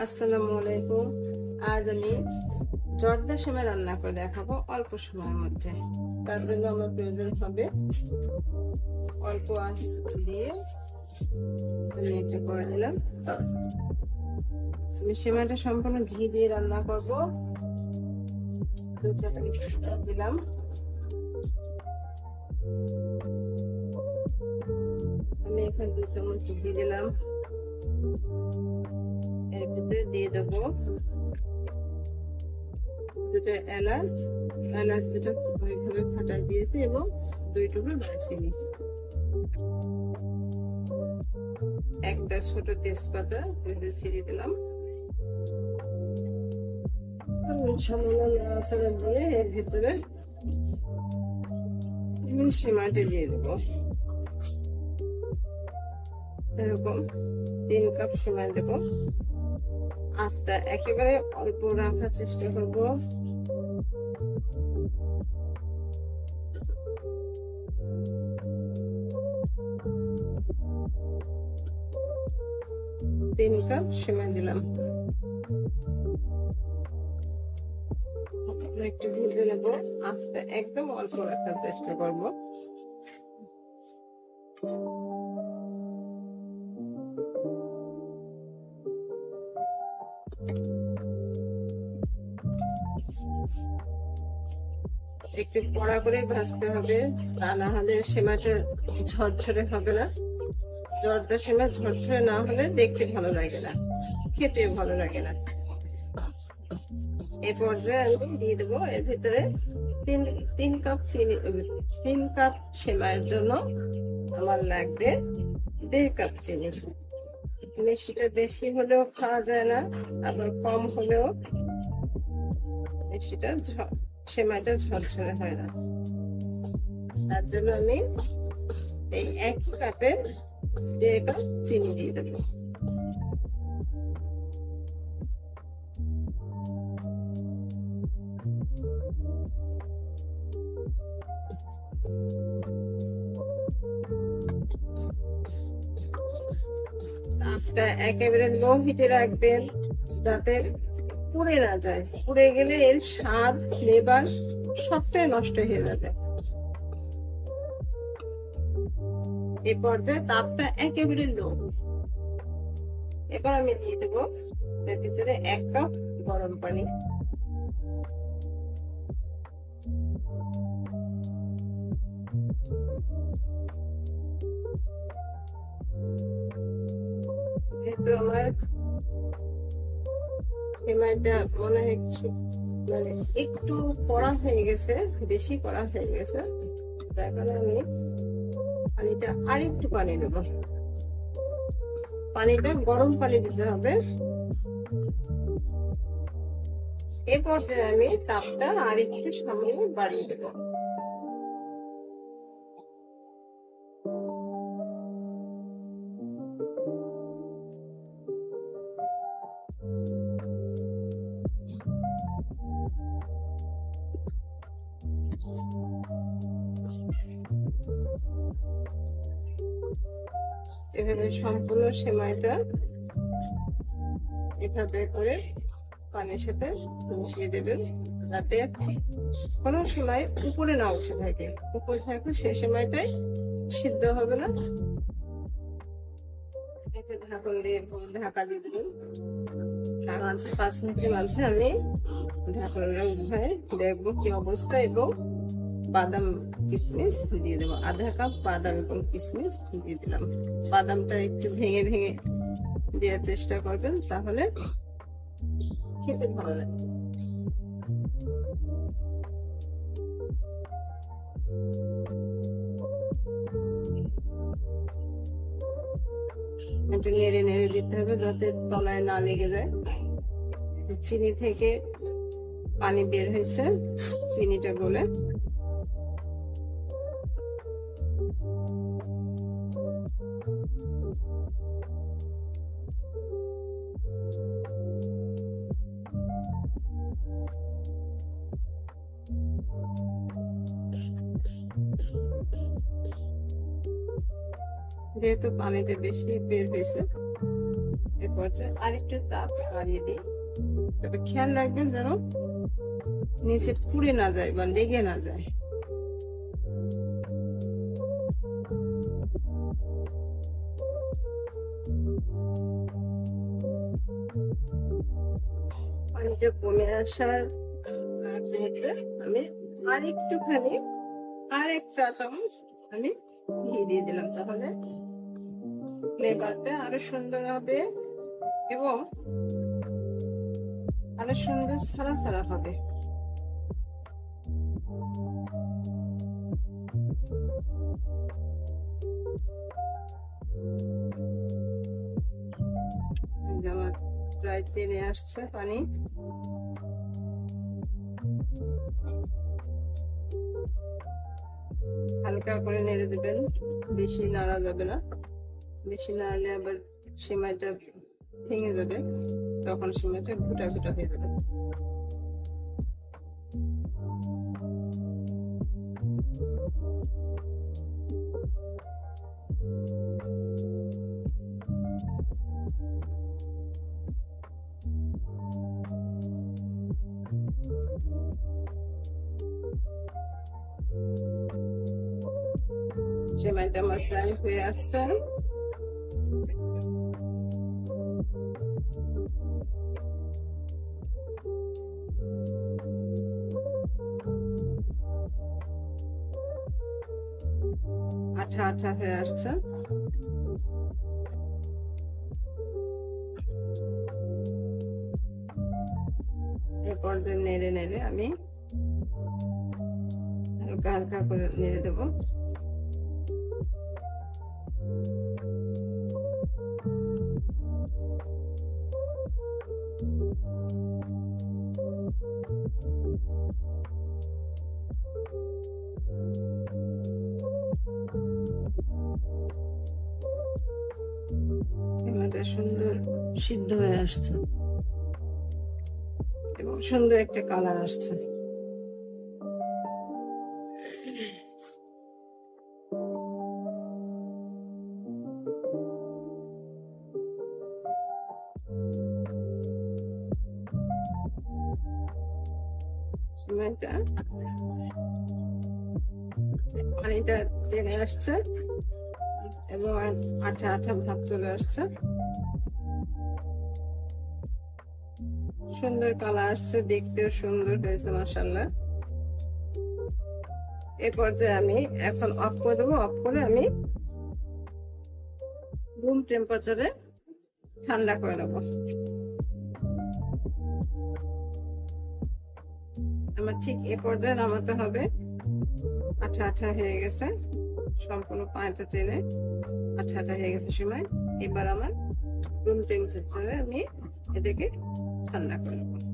আসসালামু আলাইকুম। আজ আমি জর্দা সেমাই রান্না করে দেখাবো অল্প সময়ের মধ্যে। তার জন্য আমার প্রয়োজন হবে অল্প আঁচ দিয়ে আমি এটা করে নিলাম। আমি সেমাইটা সম্পূর্ণ ঘি দিয়ে রান্না করব। 2 চামচ দিলাম। আমি এখানে 2 চামচ ঘি দিলাম। এর ভিতরে দিয়ে দেবো 2টা এলাচ। এলাচ দুটো ভালোভাবে ফাটা দিয়েছি এবং 2 টুকরো দারচিনি, একটা ছোট তেজপাতা ছিঁড়ে দিলাম। সামান্য নাড়াচাড়া দিয়ে এর ভিতরে সেমাইটা দিয়ে দেবো। এরকম 3 কাপ সেমাই দেবো। আঁচটা একেবারে অল্প রাখার চেষ্টা করবো। তিন কাপ সেমাই দিলাম। একটু ভেজে নেব। আঁচটা একদম অল্প রাখার চেষ্টা করবো। একটু কড়া করে ভাজতে হবে, তা না হলে সেমাইটা ঝরঝরে হবে না। জর্দা সেমাই ঝরঝরে না হলে দেখতে ভালো লাগে না, খেতে ভালো লাগে না। এই পর্যায়ে আমি দিয়ে দেবো এর ভিতরে 3 কাপ চিনি। 3 কাপ সেমাইয়ের জন্য আমার লাগবে 1.5 কাপ চিনি। মিষ্টিটা বেশি হলেও খাওয়া যায় না, আবার কম হলেও মিষ্টিটা সেমাইটা ঝরঝরে হয় না। তার জন্য আমি এই 1 কাপে 1.5 কাপ চিনি দিয়ে দেবো। তাপটা একেবারে লো হিটে রাখবেন, যাতে পুড়ে না যায়। পুড়ে গেলে এর স্বাদ, ফ্লেভার সবটাই নষ্ট হয়ে যাবে। এই পর্যায়ে তাপটা একেবারে লো। এবার আমি দিয়ে দেবো এর ভিতরে 1 কাপ গরম পানি। যেহেতু আমার সেমাইটা মনে হয় একটু কড়া হয়ে গেছে, বেশি কড়া হয়ে গেছে, তার কারণে আমি পানিটা আরেকটু পানি দেবো। পানিটা গরম পানি দিতে হবে। এই পর্যায়ে আমি তাপটা আরেকটু সামনে বাড়িয়ে দেবো। এভাবে সম্পূর্ণ সেমাইটা এভাবে করে পানির সাথে মিশিয়ে দেবেন, যাতে কোনো সময় উপরে না উঠে থাকে। উপরে থাকলে সেই সময়টাই সিদ্ধ হবে না। একটা ঢাকন দিয়ে ঢাকা দিয়ে দেবেন। 5 মিনিটের মাঝে আমি ঢাকনটা উঠায় দেখবো কি অবস্থা, এবং বাদাম কিশমিশ দিয়ে দেবো। 1/2 কাপ বাদাম এবং কিশমিশ দিয়ে দিলাম। বাদামটা একটু ভেঙে ভেঙে দেওয়ার চেষ্টা করবেন, তাহলে খেতে ভালো লাগে। একটু নেড়ে নেড়ে দিতে হবে, যাতে তলায় না লেগে যায়। চিনি থেকে পানি বের হয়েছে, চিনিটা গলে যেহেতু পানিতে বেশি বের হয়েছে, এরপর আরেকটু তাপ বাড়িয়ে দিই, তবে খেয়াল রাখবেন যেন নিচে পুড়ে না যায় বা লেগে না যায়। পানিটা কমে আসার আমি আরেকটুখানি আর 1 চা চামচ আমি ঘি দিয়ে দিলাম, তাহলে ফ্লেভারটা আরো সুন্দর হবে এবং আরো সুন্দর ছাড়া ছাড়া হবে। আমার প্রায় টেনে আসছে পানি। হালকা করে নেড়ে দেবেন, বেশি নাড়া যাবে না, বেশি নাড়লে আবার সেমাইটা ভেঙে যাবে, তখন সেমাইটা ঘুটা ঘুটা হয়ে যাবে। সেমাইটা আমার প্রায় হয়ে আসছে। আঠা আঠা হয়ে আসছে। এরপর নেড়ে নেড়ে আমি হালকা হালকা করে নেড়ে দেবো। সুন্দর সিদ্ধ হয়ে আসছে এবং সুন্দর একটা কালার আসছে। পানিটা টেনে আসছে এবং আঠা আঠা ভাব চলে আসছে, সুন্দর কালার আসছে, দেখতেও সুন্দর হয়েছে মাশাআল্লাহ। এই পর্যায়ে আমি এখন অফ করে দেবো। অফ করে আমি রুম টেম্পারেচারে ঠান্ডা করে নেব। আমার ঠিক এই পর্যায়ে নামাতে হবে। আঠা আঠা হয়ে গেছে, সম্পূর্ণ পানিটা টেনে আঠা আঠা হয়ে গেছে সময়। এবার আমার রুম টেম্পারেচারে আমি এটাকে ঠান্ডা করে নেব।